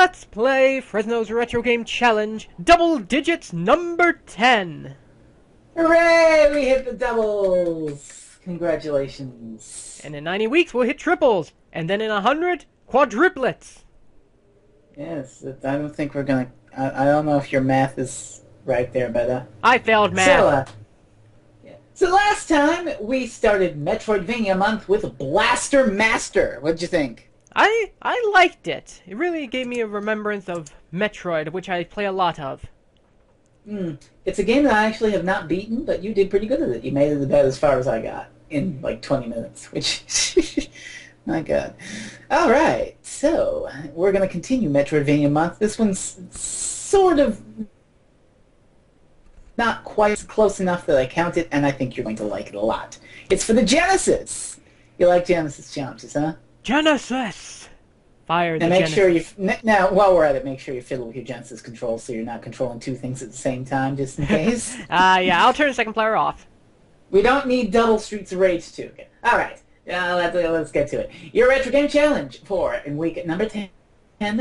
Let's play Fresno's Retro Game Challenge, Double Digits number 10. Hooray! We hit the doubles! Congratulations. And in 90 weeks, we'll hit triples. And then in 100, quadruplets. Yes, I don't think we're gonna... I don't know if your math is right there, but... I failed math. So last time, we started Metroidvania month with Blaster Master. What'd you think? I liked it. It really gave me a remembrance of Metroid, which I play a lot of. It's a game that I actually have not beaten, but you did pretty good at it. You made it about as far as I got in like 20 minutes, which... My god. Alright, so we're going to continue Metroidvania month. This one's sort of not quite close enough that I count it, and I think you're going to like it a lot. It's for the Genesis! You like Genesis challenges, huh? Genesis! Fire the and make Genesis. sure you now, while we're at it, make sure you fiddle with your Genesis controls so you're not controlling two things at the same time, just in case. Yeah, I'll turn the second player off. We don't need double Streets of Rage 2. Okay. Alright, let's get to it. Your Retro Game Challenge for, in week number 10,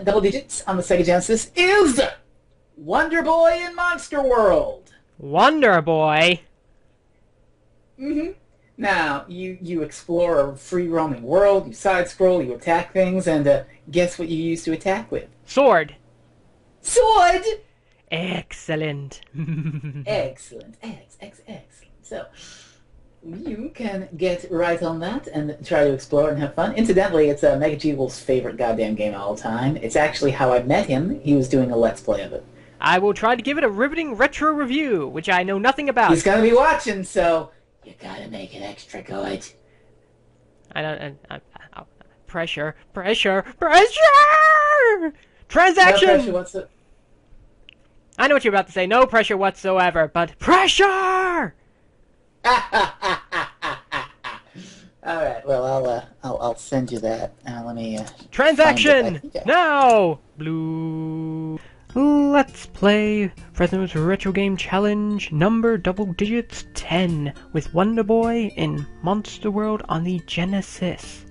double digits on the Sega Genesis, is WonderBoy in Monster World. WonderBoy? Now, you explore a free-roaming world, you side-scroll, you attack things, and guess what you use to attack with? Sword. Sword! Excellent. Excellent. Excellent. So, you can get right on that and try to explore and have fun. Incidentally, it's Mega Jeeble's favorite goddamn game of all time. It's actually how I met him. He was doing a Let's Play of it. I will try to give it a riveting retro review, which I know nothing about. He's gonna be watching, so... You gotta make it extra good. I don't... pressure! Transaction! No pressure whatsoever. I know what you're about to say. No pressure whatsoever, but pressure! Alright, well, I'll send you that. Let me, Transaction! Now! Blue... Let's play Fresno's Retro Game Challenge number double digits 10 with WonderBoy in Monster World on the Genesis.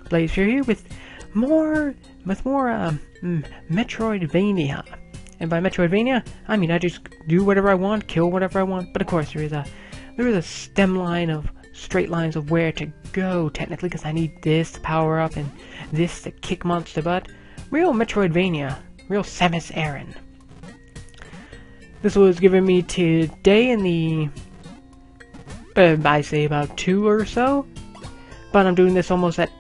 Plays here with more Metroidvania. And by Metroidvania, I mean I just do whatever I want, kill whatever I want, but of course there is a stem line of straight lines of where to go technically, because I need this to power up and this to kick monster butt. Real Metroidvania. Real Samus Aran. This was given me today in the... I say about 2 or so. But I'm doing this almost at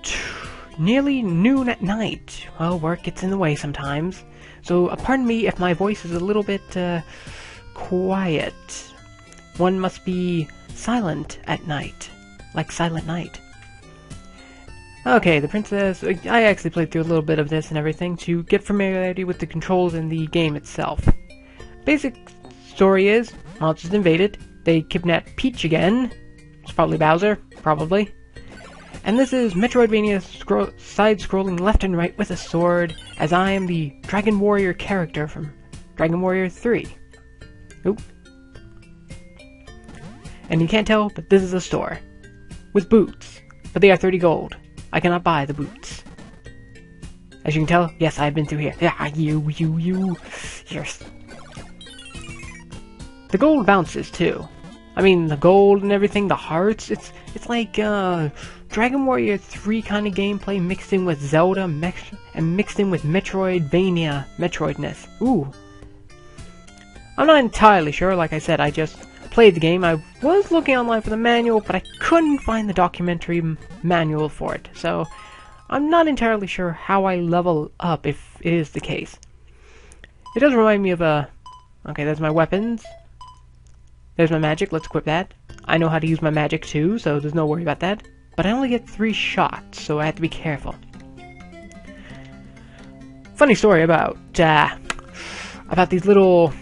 nearly noon at night. Well, work gets in the way sometimes. So pardon me if my voice is a little bit quiet. One must be silent at night. Like Silent Night. Okay, the princess... I actually played through a little bit of this and everything to get familiarity with the controls in the game itself. Basic story is, monsters invaded, they kidnap Peach again. It's probably Bowser, probably. And this is Metroidvania side-scrolling left and right with a sword, as I am the Dragon Warrior character from Dragon Warrior 3. Oop. And you can't tell, but this is a store. With boots. But they are 30 gold. I cannot buy the boots. As you can tell, yes, I've been through here. Yeah, you. Yes. The gold bounces, too. I mean, the gold and everything, the hearts, it's like, Dragon Warrior 3 kind of gameplay mixed in with Zelda, and mixed in with Metroidvania, Metroidness. Ooh. I'm not entirely sure, like I said, I just played the game. I was looking online for the manual, but I couldn't find the documentary manual for it, so I'm not entirely sure how I level up if it is the case. It does remind me of a... Okay, there's my weapons. There's my magic, let's equip that. I know how to use my magic too, so there's no worry about that. But I only get 3 shots, so I have to be careful. Funny story about these little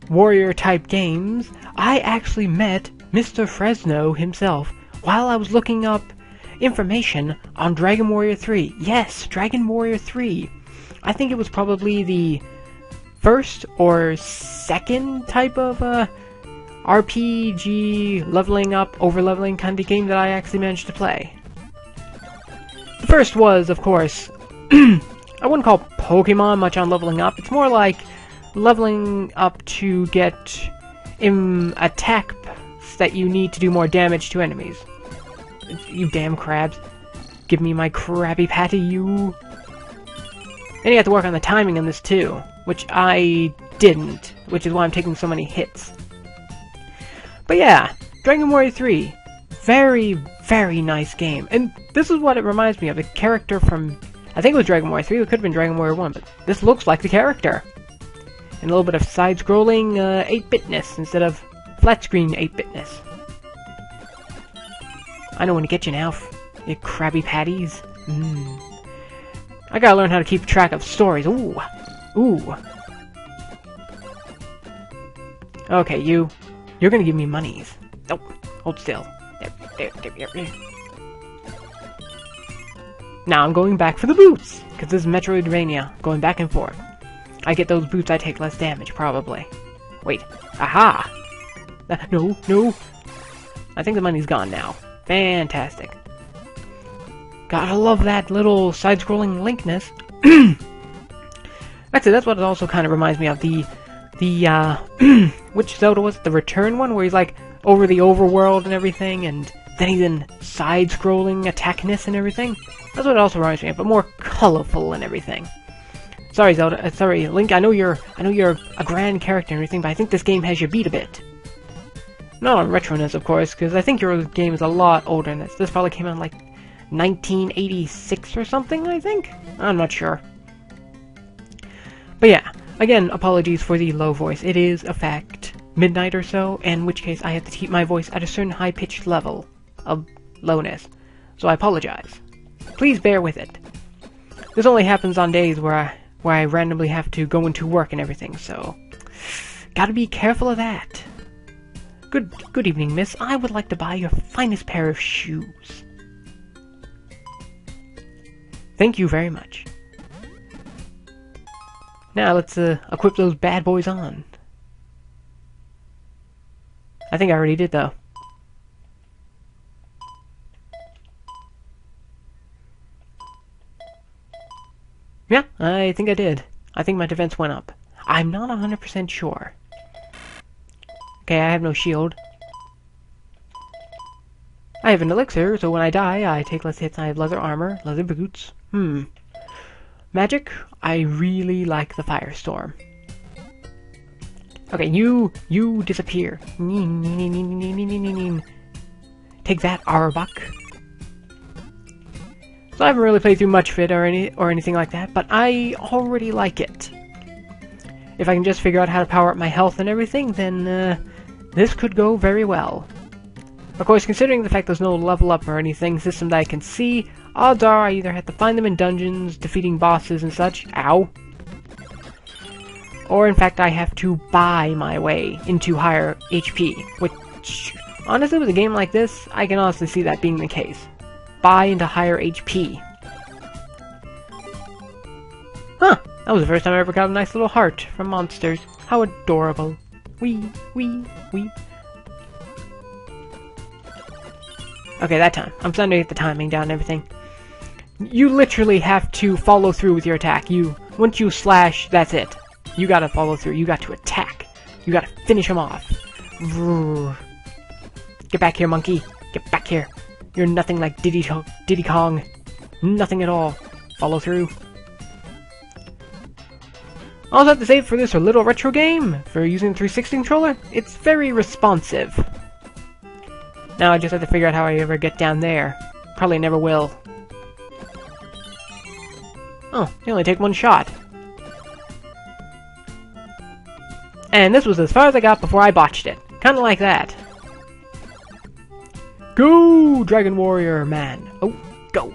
warrior-type games. I actually met Mr. Fresno himself while I was looking up information on Dragon Warrior 3. Yes, Dragon Warrior 3. I think it was probably the first or second type of RPG leveling up, over-leveling kind of game that I actually managed to play. The first was, of course, I wouldn't call Pokemon much on leveling up. It's more like leveling up to get attacks that you need to do more damage to enemies. You damn crabs. Give me my Krabby Patty, you. And you have to work on the timing on this too, which I didn't, which is why I'm taking so many hits. But yeah, Dragon Warrior 3, very, very nice game. And this is what it reminds me of, a character from, I think it was Dragon Warrior 3, it could have been Dragon Warrior 1, but this looks like the character. And a little bit of side-scrolling 8-bitness instead of flat-screen 8-bitness. I know when to get you now, you Krabby Patties. I gotta learn how to keep track of stories. Ooh. Ooh. Okay, you're gonna give me monies. Nope. Hold still. There. Now I'm going back for the boots, because this is Metroidvania, going back and forth. I get those boots, I take less damage, probably. Wait. Aha! No. I think the money's gone now. Fantastic. Gotta love that little side-scrolling linkness. Actually, that's what it also kind of reminds me of. The which Zelda was it? The Return one, where he's like over the overworld and everything, and then he's in side-scrolling attackness and everything. That's what it also reminds me of, but more colorful and everything. Sorry, Zelda. Sorry, Link. I know you're a grand character and everything, but I think this game has you beat a bit. Not on retroness, of course, because I think your game is a lot older than this. This probably came out in like 1986 or something, I think? I'm not sure. But yeah, again, apologies for the low voice. It is, in fact, midnight or so, in which case I have to keep my voice at a certain high-pitched level of lowness. So I apologize. Please bear with it. This only happens on days where I randomly have to go into work and everything, so gotta be careful of that. Good evening, miss. I would like to buy your finest pair of shoes. Thank you very much. Now let's equip those bad boys on. I think I already did, though. Yeah, I think I did. I think my defense went up. I'm not 100% sure. Okay, I have no shield. I have an elixir, so when I die, I take less hits. I have leather armor, leather boots. Magic? I really like the firestorm. Okay, you disappear. Take that, Arbok. So I haven't really played through much of it or anything like that, but I already like it. If I can just figure out how to power up my health and everything, then this could go very well. Of course, considering the fact there's no level up or anything system that I can see, odds are I either have to find them in dungeons, defeating bosses and such, ow, or in fact I have to buy my way into higher HP, which, honestly, with a game like this, I can honestly see that being the case. Buy into higher HP. Huh, that was the first time I ever got a nice little heart from monsters. How adorable. Wee. Okay, that time. I'm starting to get the timing down and everything. You literally have to follow through with your attack. Once you slash, that's it. You gotta follow through. You got to attack. You gotta finish him off. Get back here, monkey. Get back here. You're nothing like Diddy Kong. Nothing at all. Follow through. I also have to say, for this little retro game, for using the 360 controller, it's very responsive. Now I just have to figure out how I ever get down there. Probably never will. Oh, you only take one shot. And this was as far as I got before I botched it. Kinda like that. Go, Dragon Warrior man. Oh, go.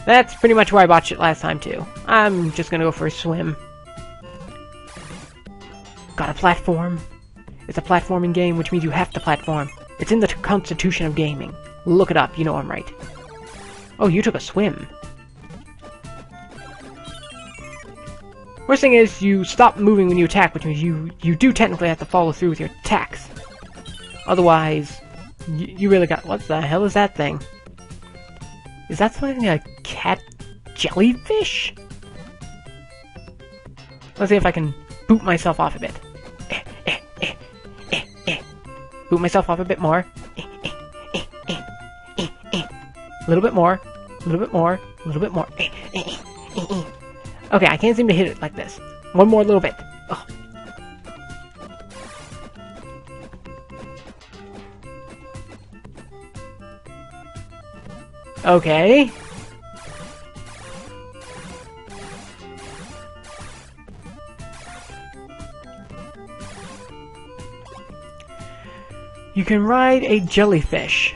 That's pretty much where I botched it last time, too. I'm just gonna go for a swim. Got a platform. It's a platforming game, which means you have to platform. It's in the constitution of gaming. Look it up, you know I'm right. Oh, you took a swim. Worst thing is, you stop moving when you attack, which means you do technically have to follow through with your attacks. Otherwise, you really got... What the hell is that thing? Is that something like a cat jellyfish? Let's see if I can boot myself off a bit. Boot myself off a bit more. A little bit more. A little bit more. A little bit more. Okay, I can't seem to hit it like this. One more little bit. Oh. Okay. You can ride a jellyfish.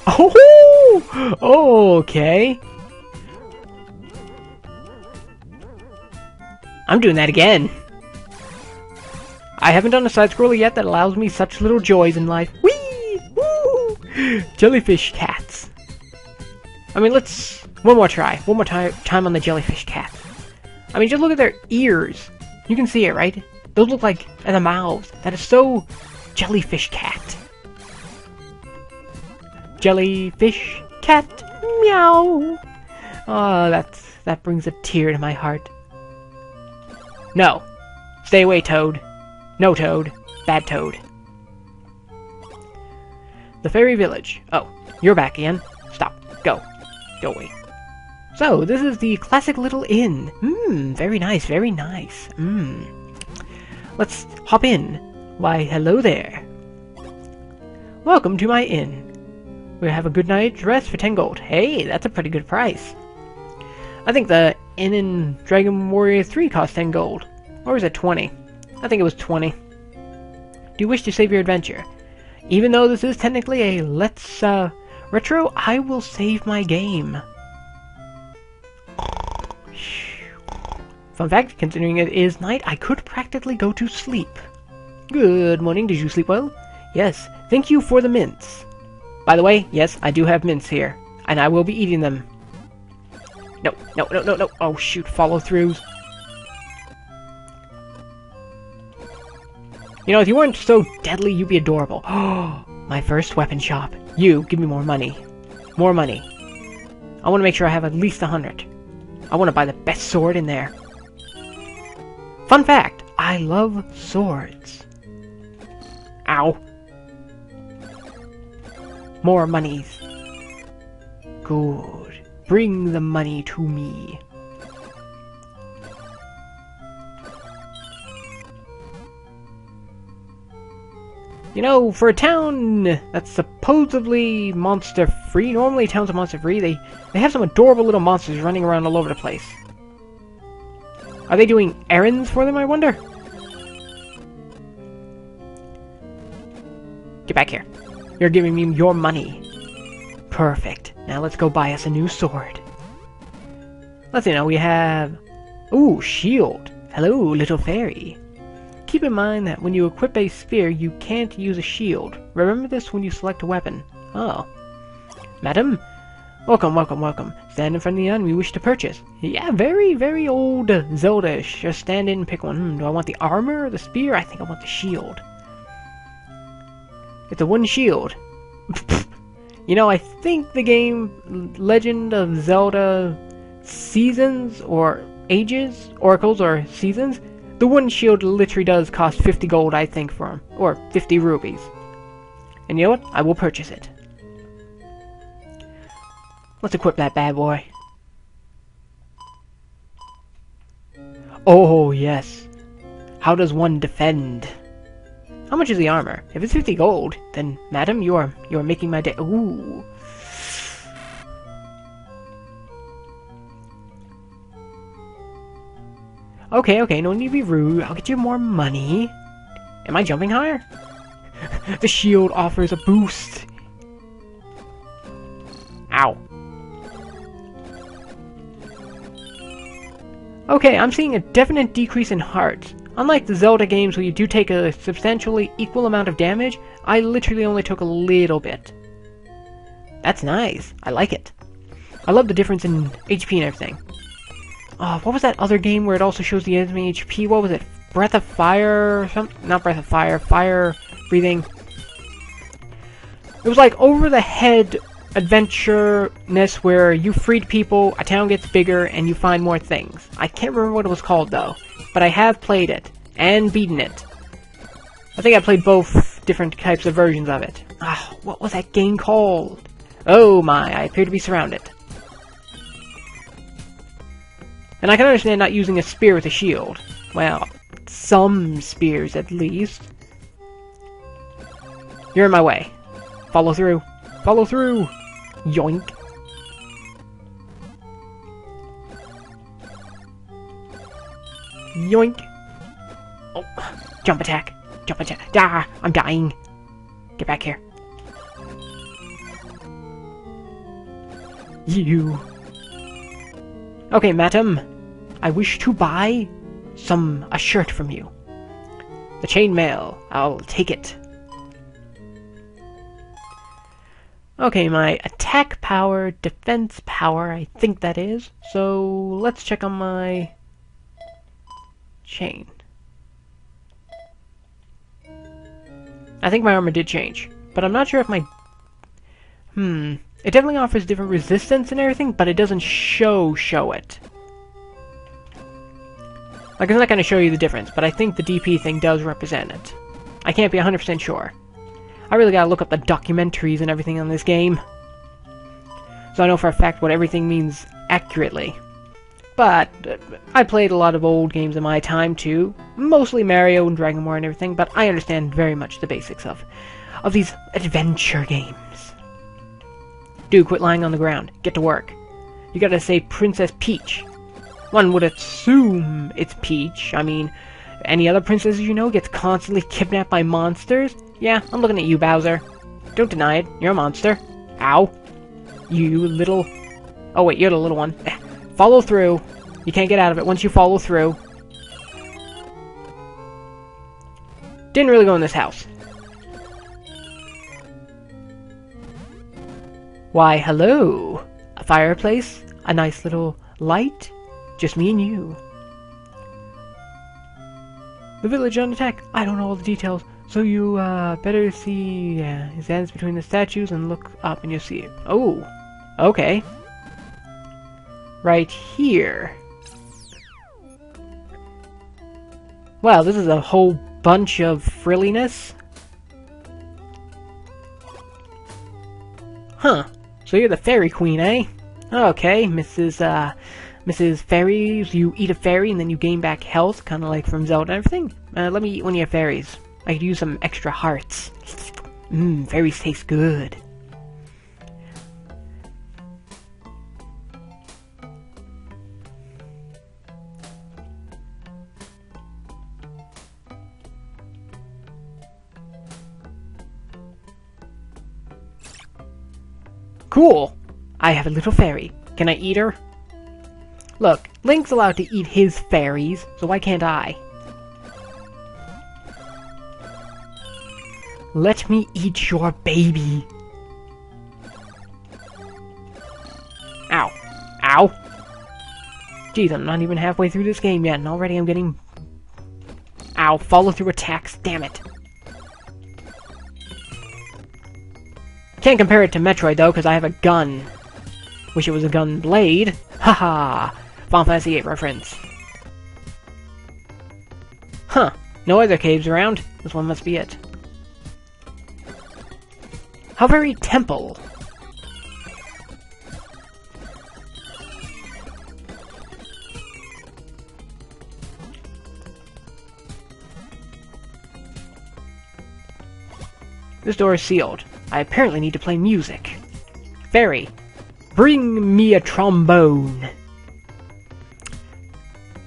Oh! Okay. I'm doing that again. I haven't done a side-scroller yet that allows me such little joys in life. Whee! Woo! Jellyfish cats. I mean, let's... One more try. One more time on the jellyfish cats. I mean, just look at their ears. You can see it, right? Those look like... And the mouths. That is so... Jellyfish cat. Jellyfish cat. Meow. Oh, that brings a tear to my heart. No. Stay away, Toad. No, Toad. Bad Toad. The fairy village. Oh, you're back again. Stop. Go. Go away. So, this is the classic little inn. Very nice, very nice. Let's hop in. Why, hello there. Welcome to my inn. We have a good night's rest for 10 gold. Hey, that's a pretty good price. I think the inn in Dragon Warrior 3 cost 10 gold. Or was it 20? I think it was 20. Do you wish to save your adventure? Even though this is technically a Let's Retro, I will save my game. Fun fact, considering it is night, I could practically go to sleep. Good morning, did you sleep well? Yes, thank you for the mints. By the way, yes, I do have mints here, and I will be eating them. No. Oh shoot, follow-throughs. You know, if you weren't so deadly, you'd be adorable. Oh, my first weapon shop. You, give me more money. More money. I want to make sure I have at least 100. I want to buy the best sword in there. Fun fact, I love swords. Ow. More monies. Good. Bring the money to me. You know, for a town that's supposedly monster-free, normally towns are monster-free, they have some adorable little monsters running around all over the place. Are they doing errands for them, I wonder? Get back here. You're giving me your money. Perfect. Now let's go buy us a new sword. Let's see now, we have... Ooh, shield. Hello, little fairy. Keep in mind that when you equip a spear, you can't use a shield. Remember this when you select a weapon. Oh. Madam? Welcome, welcome, welcome. Stand in front of the inn we wish to purchase. Yeah, very, very old Zelda-ish. Just stand in and pick one. Do I want the armor or the spear? I think I want the shield. It's a wooden shield. You know, I think the game Legend of Zelda Seasons or Ages, Oracles or Seasons, the wooden shield literally does cost 50 gold, I think, for him. Or 50 rupees. And you know what? I will purchase it. Let's equip that bad boy. Oh, yes. How does one defend? How much is the armor? If it's 50 gold, then, madam, you are making my day. Ooh. Okay, no need to be rude. I'll get you more money. Am I jumping higher? The shield offers a boost. Ow. Okay, I'm seeing a definite decrease in hearts. Unlike the Zelda games where you do take a substantially equal amount of damage, I literally only took a little bit. That's nice. I like it. I love the difference in HP and everything. Oh, what was that other game where it also shows the enemy HP? What was it? Breath of Fire or something? Not Breath of Fire. Fire breathing. It was like over-the-head adventure-ness where you freed people, a town gets bigger, and you find more things. I can't remember what it was called, though. But I have played it, and beaten it. I think I played both different types of versions of it. Ah, what was that game called? Oh my, I appear to be surrounded. And I can understand not using a spear with a shield. Well, some spears at least. You're in my way. Follow through. Follow through! Yoink. Yoink. Oh, jump attack. Jump attack. Ah, I'm dying. Get back here. You. Okay, madam. I wish to buy a shirt from you. The chainmail. I'll take it. Okay, my attack power, defense power, I think that is. So, let's check on my chain. I think my armor did change, but I'm not sure if my... It definitely offers different resistance and everything, but it doesn't show it. Like, it's not going to show you the difference, but I think the DP thing does represent it. I can't be 100% sure. I really gotta look up the documentaries and everything on this game, so I know for a fact what everything means accurately. But I played a lot of old games in my time too, mostly Mario and Dragon Ball and everything, but I understand very much the basics of these adventure games. Dude, quit lying on the ground. Get to work. You gotta say Princess Peach. One would assume it's Peach. I mean, any other princesses you know gets constantly kidnapped by monsters? Yeah, I'm looking at you, Bowser. Don't deny it. You're a monster. Ow. You little... Oh wait, you're the little one. Follow through. You can't get out of it once you follow through. Didn't really go in this house. Why, hello. A fireplace? A nice little light? Just me and you. The village on attack. I don't know all the details. So you, better see his hands between the statues and look up and you'll see it. Oh, okay. Right here. Wow, this is a whole bunch of frilliness. Huh. So you're the fairy queen, eh? Okay, Mrs. Fairies, you eat a fairy and then you gain back health, kind of like from Zelda and everything. Let me eat one of your fairies. I could use some extra hearts. Fairies taste good. Cool! I have a little fairy. Can I eat her? Look, Link's allowed to eat his fairies, so why can't I? Let me eat your baby. Ow. Ow. Jeez, I'm not even halfway through this game yet, and already I'm getting... Ow, follow-through attacks, damn it. Can't compare it to Metroid, though, because I have a gun. Wish it was a gun blade. Haha! Final Fantasy VIII reference. Huh. No other caves around. This one must be it. How very temple. This door is sealed. I apparently need to play music. Fairy, bring me a trombone.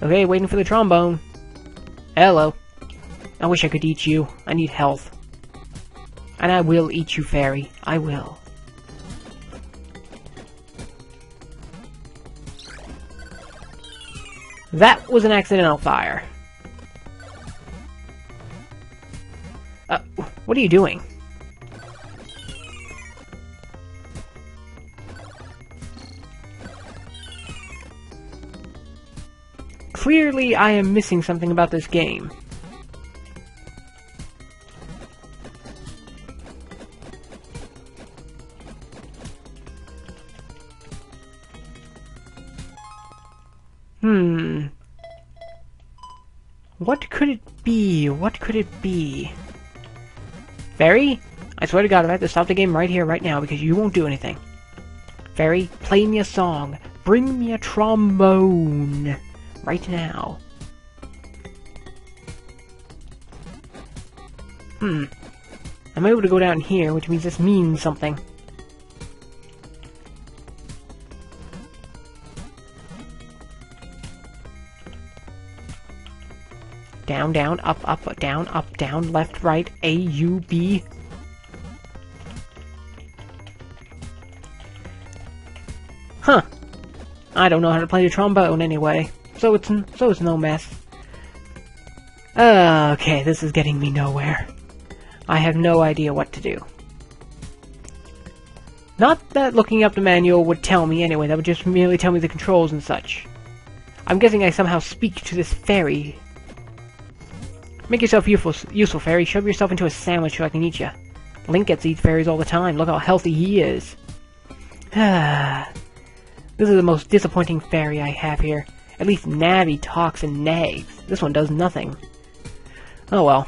Okay, waiting for the trombone. Hello. I wish I could eat you. I need health. And I will eat you, fairy. I will. That was an accidental fire. What are you doing? Clearly, I am missing something about this game. What could it be? What could it be? Fairy? I swear to God, I have to stop the game right here, right now, because you won't do anything. Fairy, play me a song. Bring me a trombone. Right now. I'm able to go down here, which means this means something. Down, down, up, down, left, right, A, U, B. Huh. I don't know how to play the trombone anyway, so it's no mess. Okay, this is getting me nowhere. I have no idea what to do. Not that looking up the manual would tell me anyway, that would just merely tell me the controls and such. I'm guessing I somehow speak to this fairy. Make yourself useful, fairy. Shove yourself into a sandwich so I can eat you. Link gets to eat fairies all the time. Look how healthy he is. This is the most disappointing fairy I have here. At least Navi talks and nags. This one does nothing. Oh well.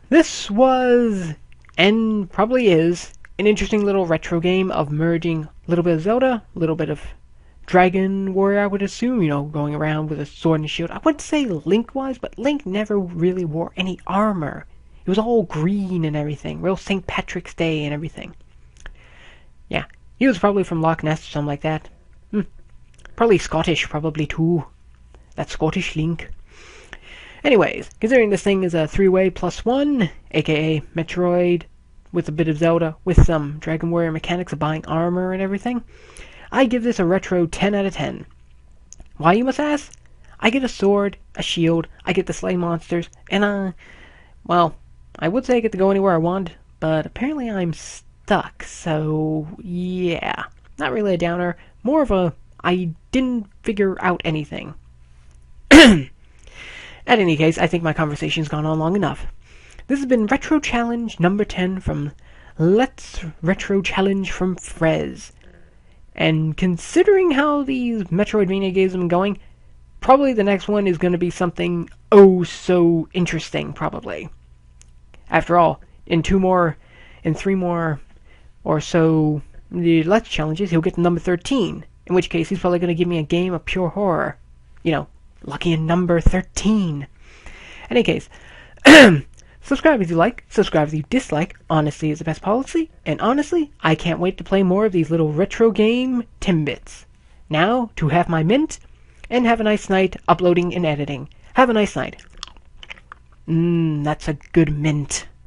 This was, and probably is, an interesting little retro game of merging a little bit of Zelda, a little bit of Dragon Warrior, I would assume, you know, going around with a sword and shield. I wouldn't say Link-wise, but Link never really wore any armor. It was all green and everything, real St. Patrick's Day and everything. Yeah, he was probably from Loch Ness or something like that. Probably Scottish, probably too. That Scottish Link. Anyways, considering this thing is a 3-way +1, aka Metroid, with a bit of Zelda, with some Dragon Warrior mechanics of buying armor and everything, I give this a retro 10 out of 10. Why, you must ask? I get a sword, a shield, I get to slay monsters, and well, I would say I get to go anywhere I want, but apparently I'm stuck, so yeah. Not really a downer, more of a I didn't figure out anything. At any case, I think my conversation's gone on long enough. This has been Retro Challenge number 10 from Let's Retro Challenge from Frez. And considering how these Metroidvania games have been going, probably the next one is going to be something oh so interesting, probably. After all, in 3 more or so the Let's Challenges, he'll get to number 13. In which case, he's probably going to give me a game of pure horror. You know, lucky in number 13. In any case, subscribe if you like, subscribe if you dislike. Honesty is the best policy, and honestly, I can't wait to play more of these little retro game Timbits. Now, to have my mint, and have a nice night uploading and editing. Have a nice night. That's a good mint.